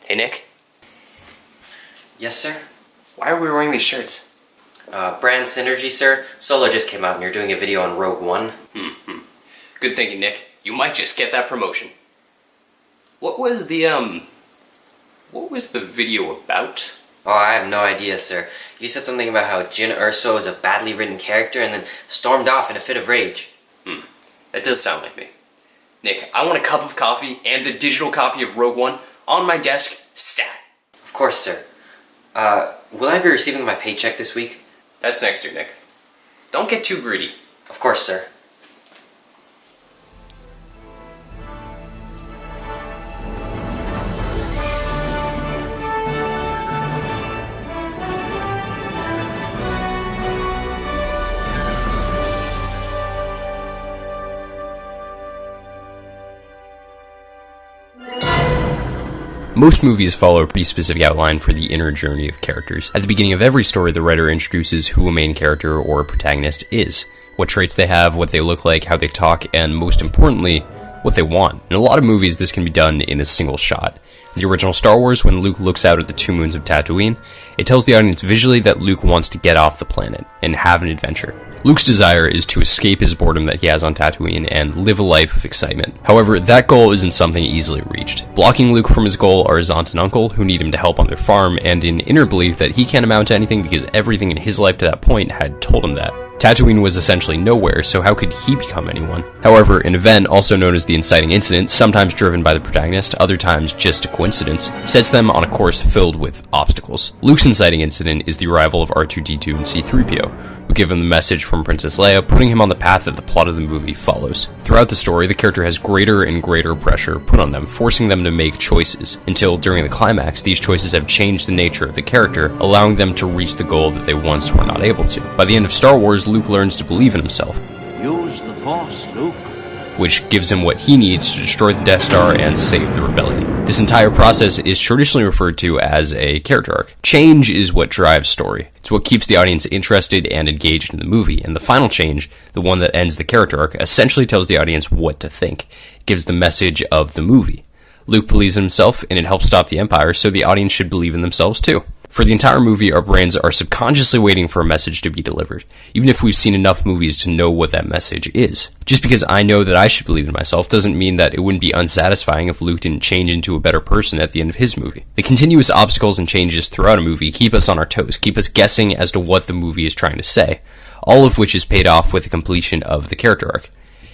Hey, Nick? Yes, sir? Why are we wearing these shirts? Brand synergy, sir. Solo just came out and you're doing a video on Rogue One. Good thinking, Nick. You might just get that promotion. What was the video about? Oh, I have no idea, sir. You said something about how Jyn Erso is a badly written character and then stormed off in a fit of rage. That does sound like me. Nick, I want a cup of coffee and the digital copy of Rogue One on my desk, stat. Of course, sir. Will I be receiving my paycheck this week? That's next year, Nick. Don't get too greedy. Of course, sir. Most movies follow a pretty specific outline for the inner journey of characters. At the beginning of every story, the writer introduces who a main character or a protagonist is, what traits they have, what they look like, how they talk, and most importantly, what they want. In a lot of movies, this can be done in a single shot. In the original Star Wars, when Luke looks out at the 2 moons of Tatooine, it tells the audience visually that Luke wants to get off the planet and have an adventure. Luke's desire is to escape his boredom that he has on Tatooine and live a life of excitement. However, that goal isn't something easily reached. Blocking Luke from his goal are his aunt and uncle, who need him to help on their farm, and an inner belief that he can't amount to anything because everything in his life to that point had told him that. Tatooine was essentially nowhere, so how could he become anyone? However, an event, also known as the inciting incident, sometimes driven by the protagonist, other times just a coincidence, sets them on a course filled with obstacles. Luke's inciting incident is the arrival of R2-D2 and C-3PO, who give him the message from Princess Leia, putting him on the path that the plot of the movie follows. Throughout the story, the character has greater and greater pressure put on them, forcing them to make choices, until during the climax, these choices have changed the nature of the character, allowing them to reach the goal that they once were not able to. By the end of Star Wars, Luke learns to believe in himself. Use the Force, Luke. Which gives him what he needs to destroy the Death Star and save the rebellion. This entire process is traditionally referred to as a character arc. Change is what drives story. It's what keeps the audience interested and engaged in the movie, and the final change, the one that ends the character arc, essentially tells the audience what to think. It gives the message of the movie. Luke believes in himself, and it helps stop the Empire, so the audience should believe in themselves too. For the entire movie, our brains are subconsciously waiting for a message to be delivered, even if we've seen enough movies to know what that message is. Just because I know that I should believe in myself doesn't mean that it wouldn't be unsatisfying if Luke didn't change into a better person at the end of his movie. The continuous obstacles and changes throughout a movie keep us on our toes, keep us guessing as to what the movie is trying to say, all of which is paid off with the completion of the character arc.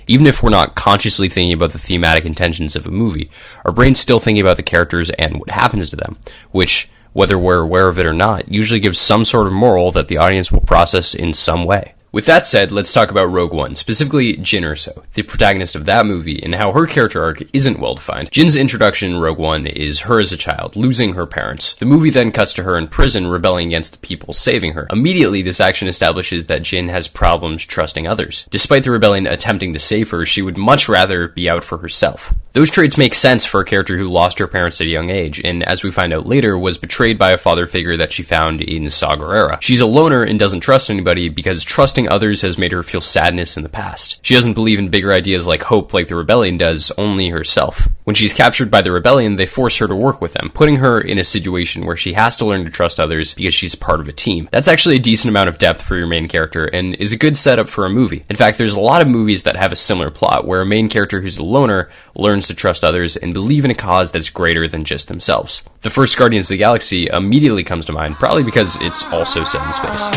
Even if we're not consciously thinking about the thematic intentions of a movie, our brain's still thinking about the characters and what happens to them, which, whether we're aware of it or not, usually gives some sort of moral that the audience will process in some way. With that said, let's talk about Rogue One, specifically Jyn Erso, the protagonist of that movie, and how her character arc isn't well defined. Jyn's introduction in Rogue One is her as a child, losing her parents. The movie then cuts to her in prison, rebelling against the people saving her. Immediately, this action establishes that Jyn has problems trusting others. Despite the rebellion attempting to save her, she would much rather be out for herself. Those traits make sense for a character who lost her parents at a young age, and as we find out later, was betrayed by a father figure that she found in Saw Gerrera. She's a loner and doesn't trust anybody because trusting others has made her feel sadness in the past. She doesn't believe in bigger ideas like hope like the rebellion does, only herself. When she's captured by the rebellion, they force her to work with them, putting her in a situation where she has to learn to trust others because she's part of a team. That's actually a decent amount of depth for your main character, and is a good setup for a movie. In fact, there's a lot of movies that have a similar plot, where a main character who's a loner learns to trust others and believe in a cause that's greater than just themselves. The first Guardians of the Galaxy immediately comes to mind, probably because it's also set in space.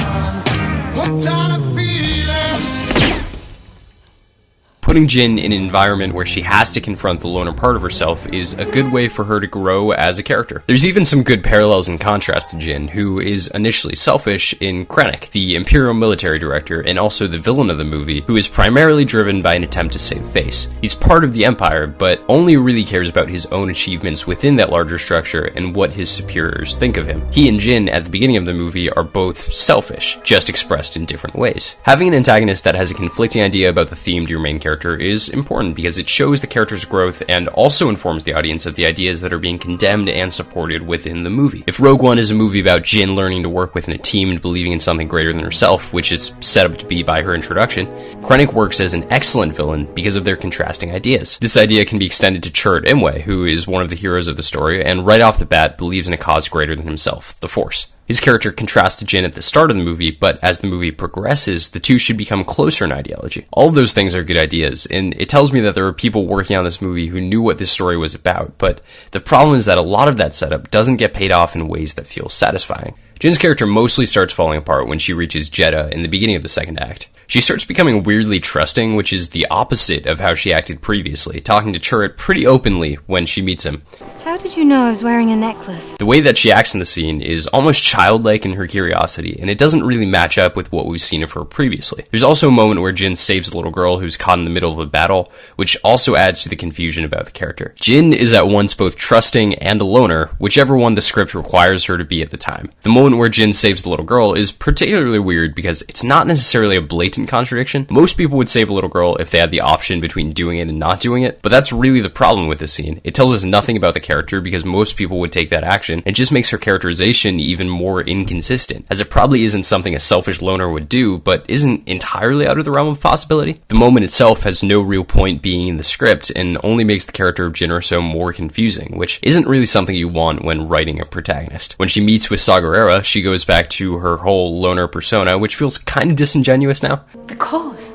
Putting Jyn in an environment where she has to confront the loner part of herself is a good way for her to grow as a character. There's even some good parallels and contrast to Jyn, who is initially selfish, in Krennic, the Imperial military director and also the villain of the movie, who is primarily driven by an attempt to save face. He's part of the Empire, but only really cares about his own achievements within that larger structure and what his superiors think of him. He and Jyn, at the beginning of the movie, are both selfish, just expressed in different ways. Having an antagonist that has a conflicting idea about the theme to your main character character is important because it shows the character's growth and also informs the audience of the ideas that are being condemned and supported within the movie. If Rogue One is a movie about Jyn learning to work within a team and believing in something greater than herself, which is set up to be by her introduction, Krennic works as an excellent villain because of their contrasting ideas. This idea can be extended to Chirrut Imwe, who is one of the heroes of the story, and right off the bat believes in a cause greater than himself, the Force. His character contrasts to Jyn at the start of the movie, but as the movie progresses, the two should become closer in ideology. All of those things are good ideas, and it tells me that there were people working on this movie who knew what this story was about, but the problem is that a lot of that setup doesn't get paid off in ways that feel satisfying. Jyn's character mostly starts falling apart when she reaches Jedha in the beginning of the second act. She starts becoming weirdly trusting, which is the opposite of how she acted previously, talking to Chirrut pretty openly when she meets him. How did you know I was wearing a necklace? The way that she acts in the scene is almost childlike in her curiosity, and it doesn't really match up with what we've seen of her previously. There's also a moment where Jyn saves a little girl who's caught in the middle of a battle, which also adds to the confusion about the character. Jyn is at once both trusting and a loner, whichever one the script requires her to be at the time. The moment where Jyn saves the little girl is particularly weird because it's not necessarily a blatant contradiction. Most people would save a little girl if they had the option between doing it and not doing it, but that's really the problem with this scene. It tells us nothing about the character because most people would take that action, and just makes her characterization even more inconsistent, as it probably isn't something a selfish loner would do, but isn't entirely out of the realm of possibility. The moment itself has no real point being in the script, and only makes the character of Jyn Erso more confusing, which isn't really something you want when writing a protagonist. When she meets with Saw Gerrera, she goes back to her whole loner persona, which feels kind of disingenuous now. The cause?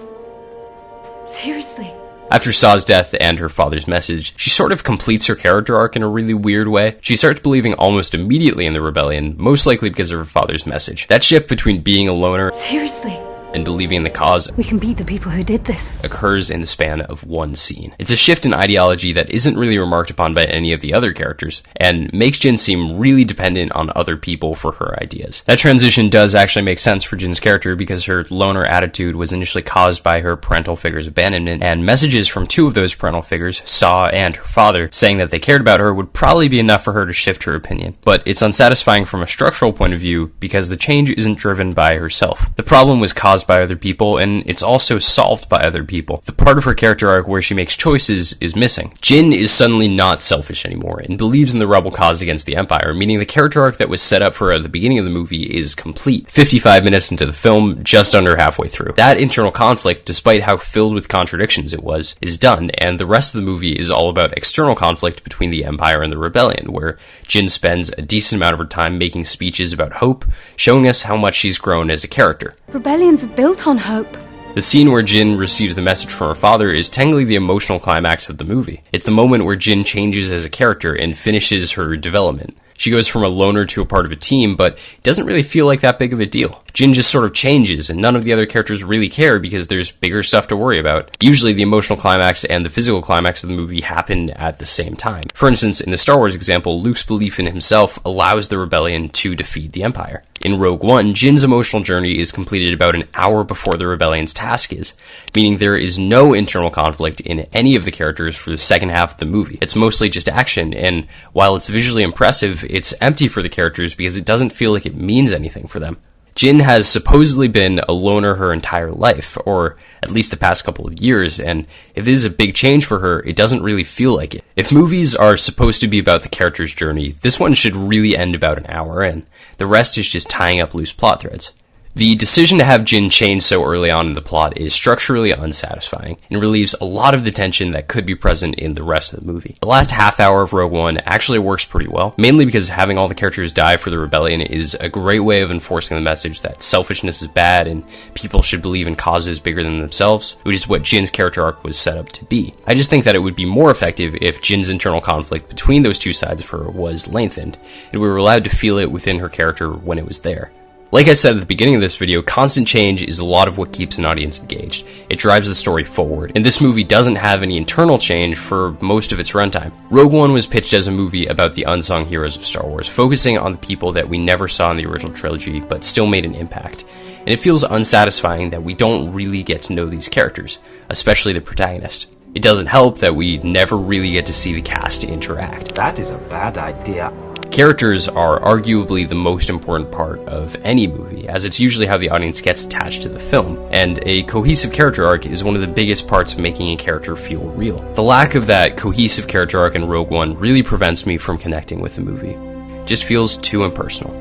Seriously? After Saw's death and her father's message, she sort of completes her character arc in a really weird way. She starts believing almost immediately in the rebellion, most likely because of her father's message. That shift between being a loner Seriously? and believing in the cause We can beat the people who did this. occurs in the span of one scene. It's a shift in ideology that isn't really remarked upon by any of the other characters, and makes Jyn seem really dependent on other people for her ideas. That transition does actually make sense for Jyn's character because her loner attitude was initially caused by her parental figure's abandonment, and messages from two of those parental figures, Saw and her father, saying that they cared about her would probably be enough for her to shift her opinion. But it's unsatisfying from a structural point of view because the change isn't driven by herself. The problem was caused by other people, and it's also solved by other people. The part of her character arc where she makes choices is missing. Jyn is suddenly not selfish anymore, and believes in the rebel cause against the Empire, meaning the character arc that was set up for her at the beginning of the movie is complete. 55 minutes into the film, just under halfway through. That internal conflict, despite how filled with contradictions it was, is done, and the rest of the movie is all about external conflict between the Empire and the Rebellion, where Jyn spends a decent amount of her time making speeches about hope, showing us how much she's grown as a character. Rebellions are built on hope. The scene where Jyn receives the message from her father is technically the emotional climax of the movie. It's the moment where Jyn changes as a character and finishes her development. She goes from a loner to a part of a team, but it doesn't really feel like that big of a deal. Jyn just sort of changes, and none of the other characters really care because there's bigger stuff to worry about. Usually the emotional climax and the physical climax of the movie happen at the same time. For instance, in the Star Wars example, Luke's belief in himself allows the rebellion to defeat the Empire. In Rogue One, Jyn's emotional journey is completed about an hour before the rebellion's task is, meaning there is no internal conflict in any of the characters for the second half of the movie. It's mostly just action, and while it's visually impressive, it's empty for the characters because it doesn't feel like it means anything for them. Jyn has supposedly been a loner her entire life, or at least the past couple of years, and if this is a big change for her, it doesn't really feel like it. If movies are supposed to be about the character's journey, this one should really end about an hour in. The rest is just tying up loose plot threads. The decision to have Jyn change so early on in the plot is structurally unsatisfying, and relieves a lot of the tension that could be present in the rest of the movie. The last half hour of Rogue One actually works pretty well, mainly because having all the characters die for the rebellion is a great way of enforcing the message that selfishness is bad and people should believe in causes bigger than themselves, which is what Jyn's character arc was set up to be. I just think that it would be more effective if Jyn's internal conflict between those two sides of her was lengthened, and we were allowed to feel it within her character when it was there. Like I said at the beginning of this video, constant change is a lot of what keeps an audience engaged. It drives the story forward, and this movie doesn't have any internal change for most of its runtime. Rogue One was pitched as a movie about the unsung heroes of Star Wars, focusing on the people that we never saw in the original trilogy, but still made an impact. And it feels unsatisfying that we don't really get to know these characters, especially the protagonist. It doesn't help that we never really get to see the cast interact. That is a bad idea. Characters are arguably the most important part of any movie, as it's usually how the audience gets attached to the film, and a cohesive character arc is one of the biggest parts of making a character feel real. The lack of that cohesive character arc in Rogue One really prevents me from connecting with the movie. It just feels too impersonal.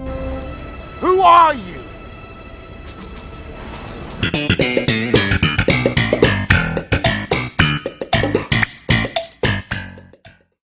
Who are you?